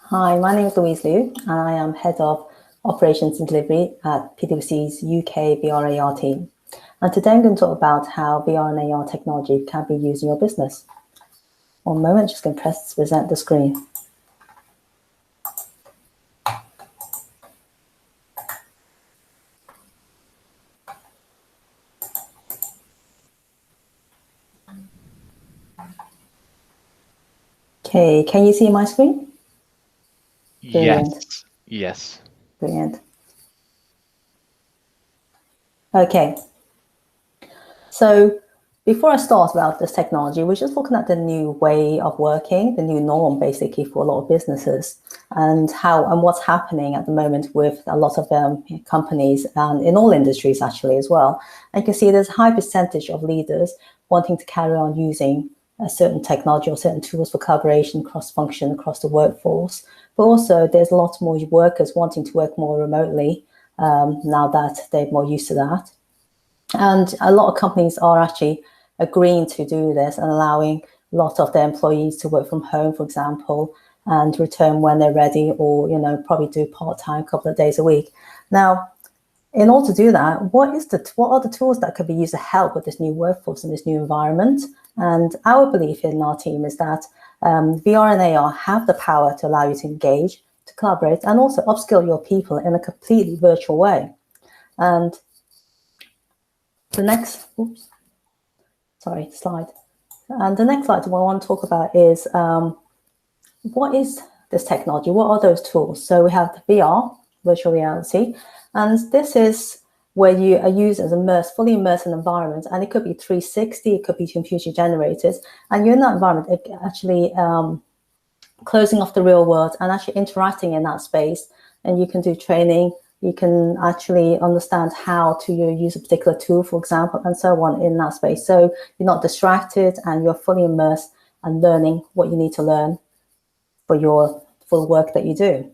Hi, my name is Louise and I am Head of Operations and Delivery at PwC's UK VR/AR team. And today I'm going to talk about how VR and AR technology can be used in your business. One moment, just going to press to present the screen. Okay, can you see my screen? Brilliant. Yes. Brilliant. Okay, so before I start about this technology, we're just looking at the new way of working, the new norm basically for a lot of businesses, and what's happening at the moment with a lot of companies and in all industries actually as well. And you can see there's a high percentage of leaders wanting to carry on using a certain technology or certain tools for collaboration, cross-function across the workforce. But also there's a lot more workers wanting to work more remotely now that they're more used to that. And a lot of companies are actually agreeing to do this and allowing a lot of their employees to work from home, for example, and return when they're ready, or probably do part-time a couple of days a week. Now, in order to do that, what are the tools that could be used to help with this new workforce and this new environment? And our belief in our team is that VR and AR have the power to allow you to engage, to collaborate, and also upskill your people in a completely virtual way. And the next slide. And the next slide what I want to talk about is what is this technology? What are those tools? So we have the VR, virtual reality, and this is where you are users fully immersed in an environment, and it could be 360, it could be computer generated, and you're in that environment actually closing off the real world and actually interacting in that space. And you can do training, you can actually understand how to use a particular tool, for example, and so on in that space. So you're not distracted and you're fully immersed and learning what you need to learn for the work that you do.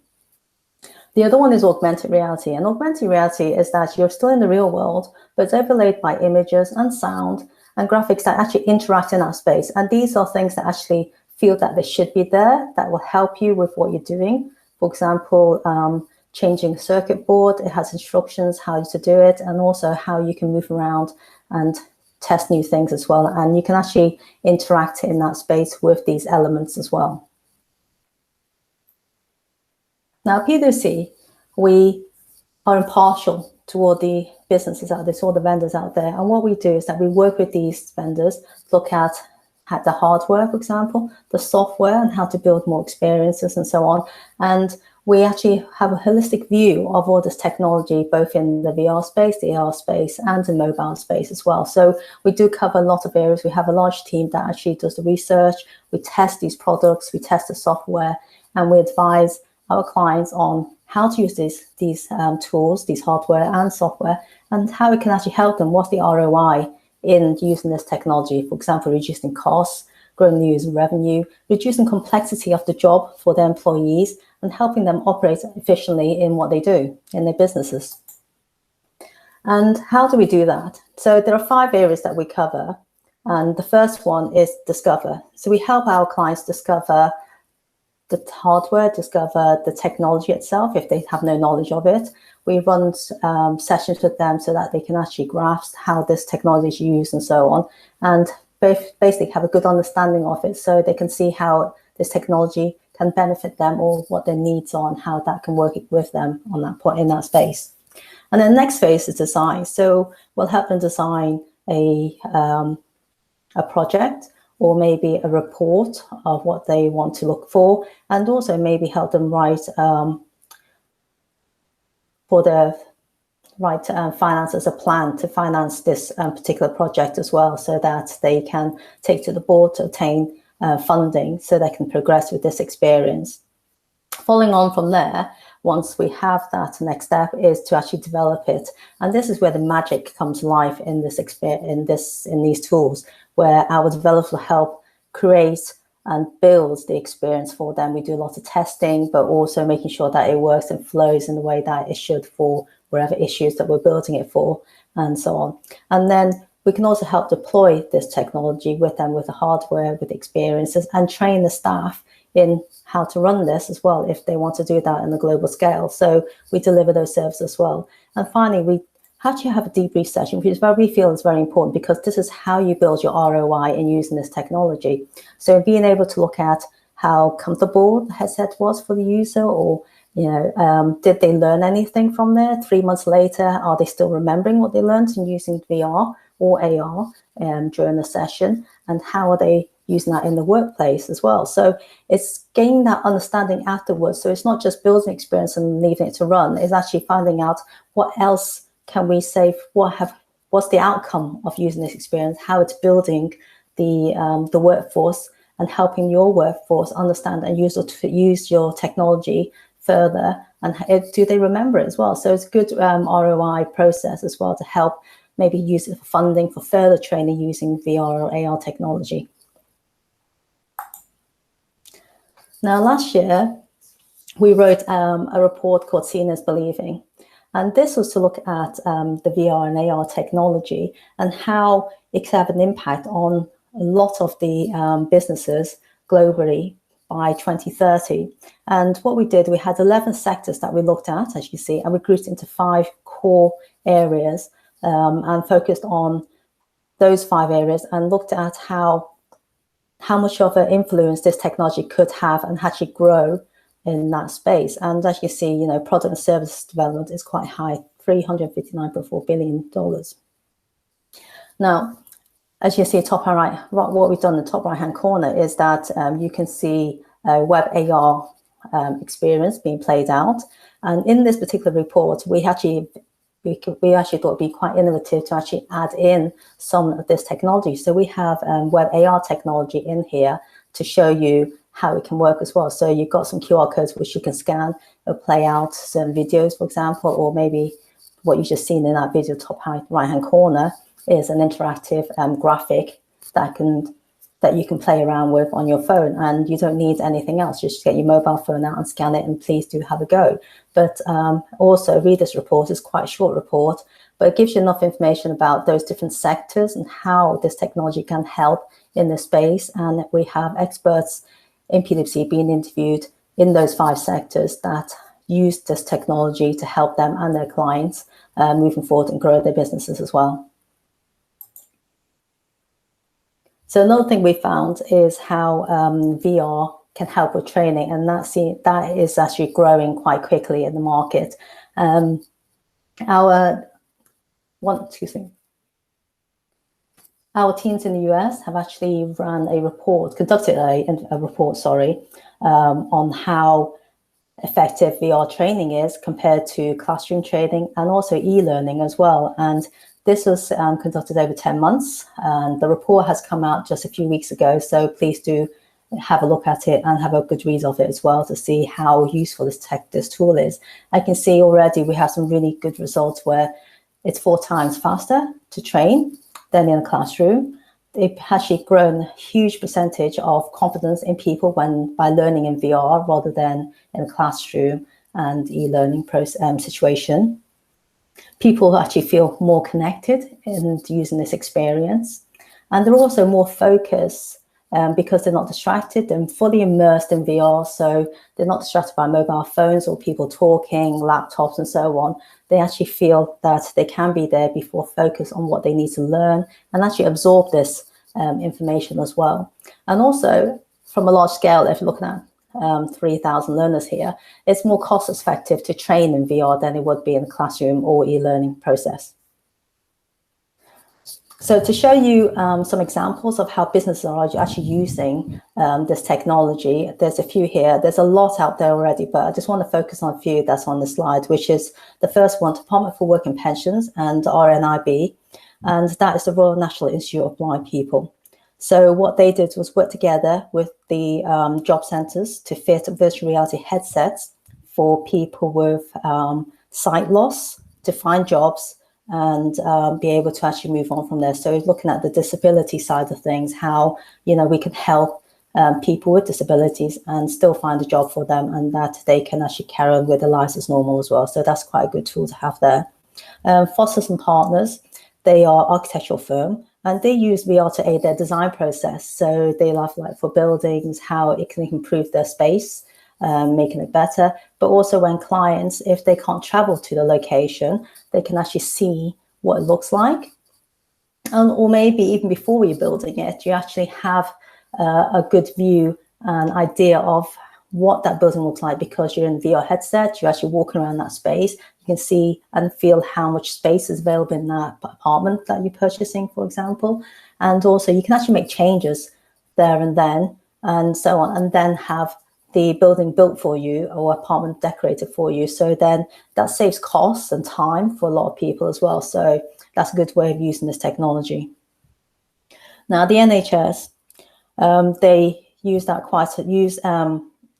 The other one is augmented reality. And augmented reality is that you're still in the real world, but it's overlaid by images and sound and graphics that actually interact in that space. And these are things that actually feel that they should be there, that will help you with what you're doing. For example, changing a circuit board, it has instructions how to do it, and also how you can move around and test new things as well. And you can actually interact in that space with these elements as well. Now, at PwC, we are impartial toward the businesses out there, toward the vendors out there. And what we do is that we work with these vendors, look at the hardware, for example, the software, and how to build more experiences and so on. And we actually have a holistic view of all this technology, both in the VR space, the AR space, and the mobile space as well. So we do cover a lot of areas. We have a large team that actually does the research. We test these products, we test the software, and we advise our clients on how to use these tools, these hardware and software, and how it can actually help them. What's the ROI in using this technology? For example, reducing costs, growing the user revenue, reducing complexity of the job for their employees, and helping them operate efficiently in what they do in their businesses. And how do we do that? So there are 5 areas that we cover. And the first one is discover. So we help our clients discover the hardware, discover the technology itself if they have no knowledge of it. We run sessions with them so that they can actually grasp how this technology is used and so on, and basically have a good understanding of it so they can see how this technology can benefit them or what their needs are and how that can work with them on that point in that space. And then the next phase is design. So we'll help them design a project, or maybe a report of what they want to look for, and also maybe help them write finances, a plan to finance this particular project as well, so that they can take to the board to obtain funding so they can progress with this experience. Following on from there, once we have that, next step is to actually develop it. And this is where the magic comes to life in these tools, where our developers will help create and build the experience for them. We do a lot of testing, but also making sure that it works and flows in the way that it should for whatever issues that we're building it for, and so on. And then we can also help deploy this technology with them, with the hardware, with the experiences, and train the staff in how to run this as well if they want to do that on a global scale. So we deliver those services as well. And finally, we actually have a debrief session, which is where we feel is very important, because this is how you build your ROI in using this technology. So being able to look at how comfortable the headset was for the user, or did they learn anything from there? 3 months later, are they still remembering what they learned in using VR or AR during the session? And how are they using that in the workplace as well? So it's gaining that understanding afterwards. So it's not just building experience and leaving it to run. It's actually finding out what else can we say, what's the outcome of using this experience, how it's building the workforce and helping your workforce understand and use your technology further, and do they remember it as well? So it's a good ROI process as well to help maybe use it for funding for further training using VR or AR technology. Now, last year, we wrote a report called Seeing is Believing. And this was to look at the VR and AR technology and how it could have an impact on a lot of the businesses globally by 2030. And what we did, we had 11 sectors that we looked at, as you see, and we grouped into 5 core areas and focused on those 5 areas and looked at how much of an influence this technology could have and actually grow in that space. And as you see, product and service development is quite high, $359.4 billion. Now, as you see, top right, what we've done in the top right-hand corner is that you can see a web AR experience being played out. And in this particular report, we actually thought it'd be quite innovative to actually add in some of this technology. So we have web AR technology in here to show you how it can work as well. So you've got some QR codes which you can scan or play out some videos, for example, or maybe what you just seen in that video top right-hand corner is an interactive graphic that you can play around with on your phone, and you don't need anything else. Just get your mobile phone out and scan it, and please do have a go. But also read this report. It's quite a short report, but it gives you enough information about those different sectors and how this technology can help in this space. And we have experts in PwC being interviewed in those 5 sectors that use this technology to help them and their clients moving forward and grow their businesses as well. So another thing we found is how VR can help with training, and that is actually growing quite quickly in the market. Our teams in the US have actually conducted a report, on how effective VR training is compared to classroom training and also e-learning as well. And this was conducted over 10 months, and the report has come out just a few weeks ago. So please do have a look at it and have a good read of it as well to see how useful this tool is. I can see already we have some really good results where it's 4 times faster to train than in a classroom. They've actually grown a huge percentage of confidence in people by learning in VR rather than in a classroom and e-learning situation. People actually feel more connected in using this experience, and they're also more focused because they're not distracted. They're fully immersed in VR, so they're not distracted by mobile phones or people talking, laptops and so on. They actually feel that they can be there before focus on what they need to learn and actually absorb this information as well. And also from a large scale, if you're looking at 3,000 learners here, it's more cost effective to train in VR than it would be in a classroom or e-learning process. So to show you some examples of how businesses are actually using this technology, there's a few here. There's a lot out there already, but I just want to focus on a few that's on the slide, which is the first one, Department for Work and Pensions and RNIB, and that is the Royal National Institute of Blind People. So what they did was work together with the job centres to fit virtual reality headsets for people with sight loss to find jobs and be able to actually move on from there. So looking at the disability side of things, how we can help people with disabilities and still find a job for them, and that they can actually carry on with their lives as normal as well. So that's quite a good tool to have there. Fosters and Partners, they are an architectural firm, And they use VR to aid their design process. So they love, like, for buildings, how it can improve their space, making it better. But also when clients, if they can't travel to the location, they can actually see what it looks like. Or maybe even before you're building it, you actually have a good view and idea of what that building looks like, because you're in VR headset, you're actually walking around that space. You can see and feel how much space is available in that apartment that you're purchasing, for example. And also you can actually make changes there and then, and so on, and then have the building built for you or apartment decorated for you. So then that saves costs and time for a lot of people as well. So that's a good way of using this technology. Now, the NHS, they use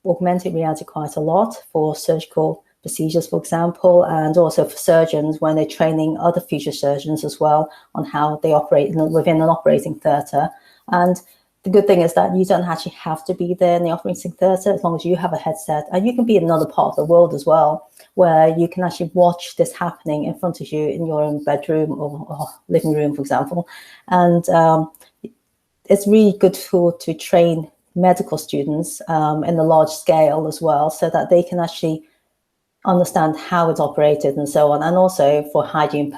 augmented reality quite a lot for surgical procedures, for example, and also for surgeons when they're training other future surgeons as well on how they operate within an operating theatre. And the good thing is that you don't actually have to be there in the operating theatre as long as you have a headset, and you can be in another part of the world as well, where you can actually watch this happening in front of you in your own bedroom or living room, for example. And it's really good tool to train medical students in a large scale as well, so that they can actually understand how it's operated and so on. And also for hygiene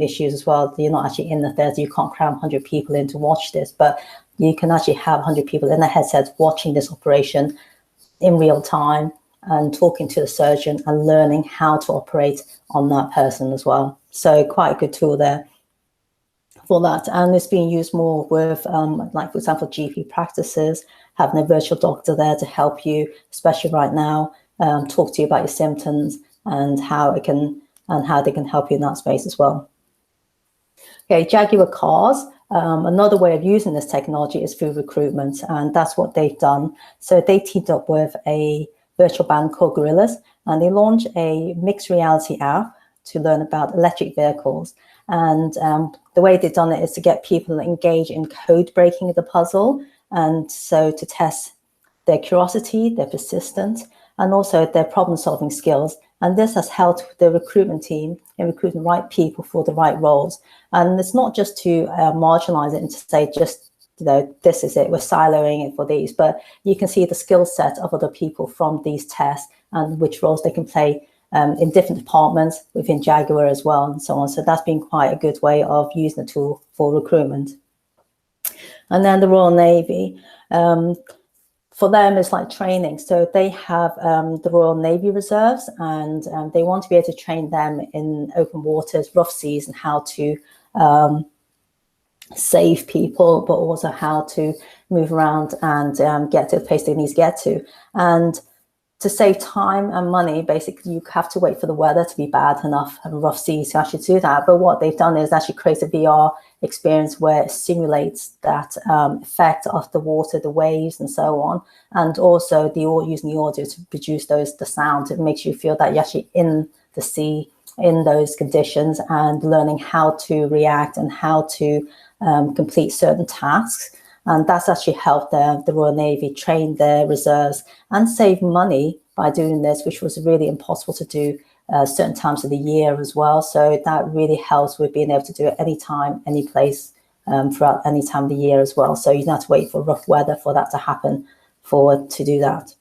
issues as well. You're not actually in the theatre, you can't cram 100 people in to watch this, but you can actually have 100 people in a headset watching this operation in real time and talking to the surgeon and learning how to operate on that person as well. So quite a good tool there for that. And it's being used more with, like, for example, GP practices, having a virtual doctor there to help you, especially right now, talk to you about your symptoms and how they can help you in that space as well. Okay, Jaguar cars. Another way of using this technology is through recruitment, and that's what they've done. So they teamed up with a virtual band called Gorillas, and they launched a mixed reality app to learn about electric vehicles. And the way they've done it is to get people engaged in code breaking of the puzzle, and so to test their curiosity, their persistence, and also their problem-solving skills. And this has helped the recruitment team in recruiting the right people for the right roles. And it's not just to marginalize it and to say, just, this is it, we're siloing it for these, but you can see the skill set of other people from these tests and which roles they can play in different departments within Jaguar as well, and so on. So that's been quite a good way of using the tool for recruitment. And then the Royal Navy. For them, it's like training. So they have the Royal Navy Reserves, and they want to be able to train them in open waters, rough seas, and how to save people, but also how to move around and get to the place they need to get to. And to save time and money, basically, you have to wait for the weather to be bad enough and rough seas to actually do that. But what they've done is actually create a VR experience where it simulates that effect of the water, the waves, and so on. And also using the audio to produce the sound. It makes you feel that you're actually in the sea, in those conditions, and learning how to react and how to complete certain tasks. And that's actually helped the Royal Navy train their reserves and save money by doing this, which was really impossible to do certain times of the year as well. So that really helps with being able to do it anytime, any place, throughout any time of the year as well. So you don't have to wait for rough weather for that to happen to do that.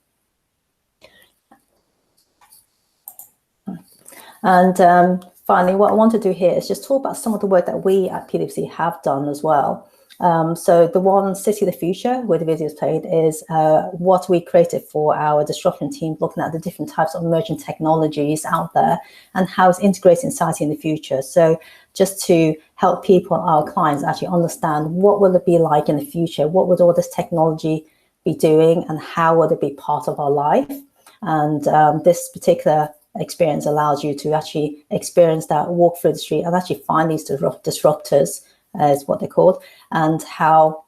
And finally, what I want to do here is just talk about some of the work that we at PwC have done as well. So the one, City of the Future, where the video is played, is what we created for our disruption team, looking at the different types of emerging technologies out there and how it's integrated in society in the future. So just to help people, our clients, actually understand what will it be like in the future, what would all this technology be doing, and how would it be part of our life. And this particular experience allows you to actually experience that, walk through the street and actually find these disruptors, is what they're called, and how,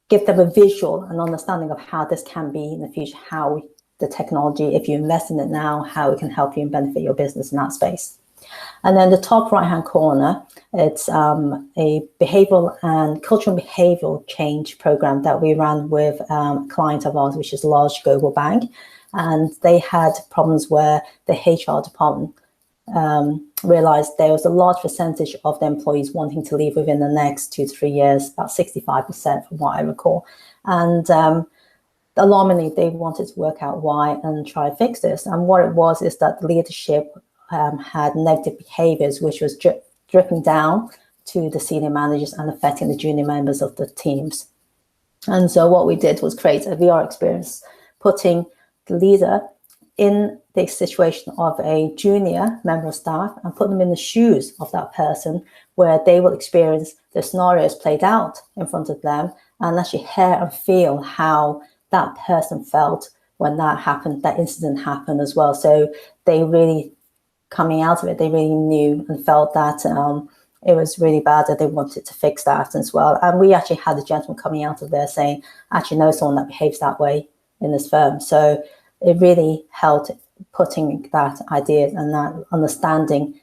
give them a visual and understanding of how this can be in the future, how the technology, if you invest in it now, how it can help you and benefit your business in that space. And then the top right-hand corner, it's a behavioral and cultural behavioral change program that we ran with a client of ours, which is a large global bank. And they had problems where the HR department realized there was a large percentage of the employees wanting to leave within the next 2 to 3 years, about 65% from what I recall. And alarmingly, they wanted to work out why and try to fix this. And what it was is that the leadership had negative behaviors, which was dripping down to the senior managers and affecting the junior members of the teams. And so what we did was create a VR experience, putting the leader in the situation of a junior member of staff and put them in the shoes of that person, where they will experience the scenarios played out in front of them and actually hear and feel how that person felt when that happened, that incident happened as well. So they really, coming out of it, they really knew and felt that it was really bad, that they wanted to fix that as well. And we actually had a gentleman coming out of there saying, I actually know someone that behaves that way in this firm. So it really helped putting that idea and that understanding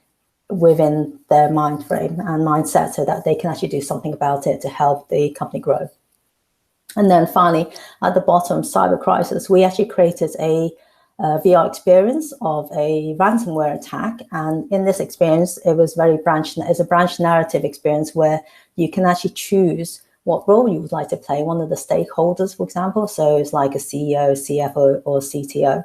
within their mind frame and mindset so that they can actually do something about it to help the company grow. And then finally, at the bottom, cyber crisis, we actually created a VR experience of a ransomware attack. And in this experience, it was it's a branch narrative experience where you can actually choose what role you would like to play, one of the stakeholders, for example. So it's like a CEO, CFO, or CTO.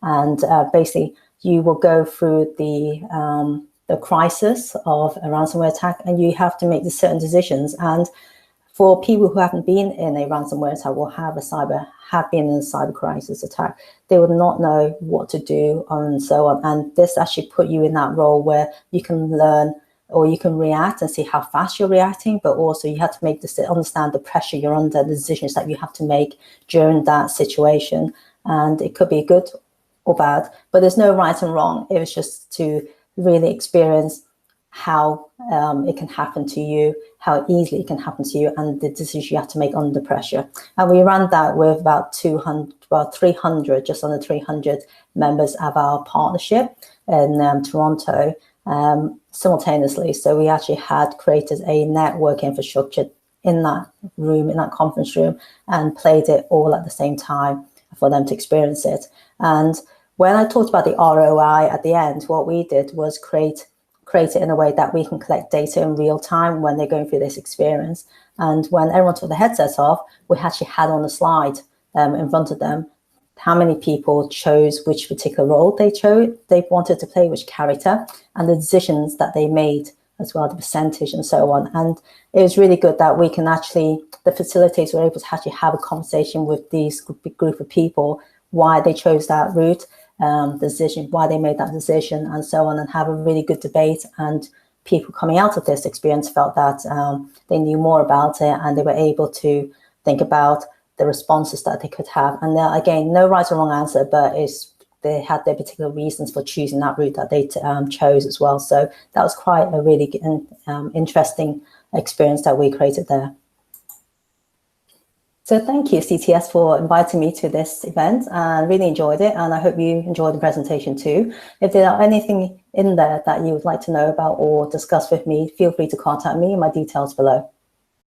And basically, you will go through the crisis of a ransomware attack, and you have to make the certain decisions. And for people who haven't been in a ransomware attack or have been in a cyber crisis attack, they would not know what to do and so on. And this actually put you in that role where you can learn or you can react and see how fast you're reacting, but also you have to understand the pressure you're under, the decisions that you have to make during that situation. And it could be good or bad, but there's no right and wrong. It was just to really experience how it can happen to you, how easily it can happen to you, and the decisions you have to make under pressure. And we ran that with about 300, just under 300 members of our partnership in Toronto simultaneously. So we actually had created a network infrastructure in that room, in that conference room, and played it all at the same time for them to experience it. And when I talked about the ROI at the end, what we did was create it in a way that we can collect data in real time when they're going through this experience. And when everyone took the headsets off, we actually had on a slide in front of them how many people chose which particular role they wanted to play, which character, and the decisions that they made as well, the percentage and so on. And it was really good that we can actually, the facilitators were able to actually have a conversation with these group of people, why they chose that route, decision, why they made that decision, and so on, and have a really good debate. And people coming out of this experience felt that they knew more about it, and they were able to think about the responses that they could have. And there, again, no right or wrong answer, but they had their particular reasons for choosing that route that they chose as well. So that was quite a really interesting experience that we created there. So thank you, CTS, for inviting me to this event. I really enjoyed it, and I hope you enjoyed the presentation too. If there are anything in there that you would like to know about or discuss with me, feel free to contact me. My details below.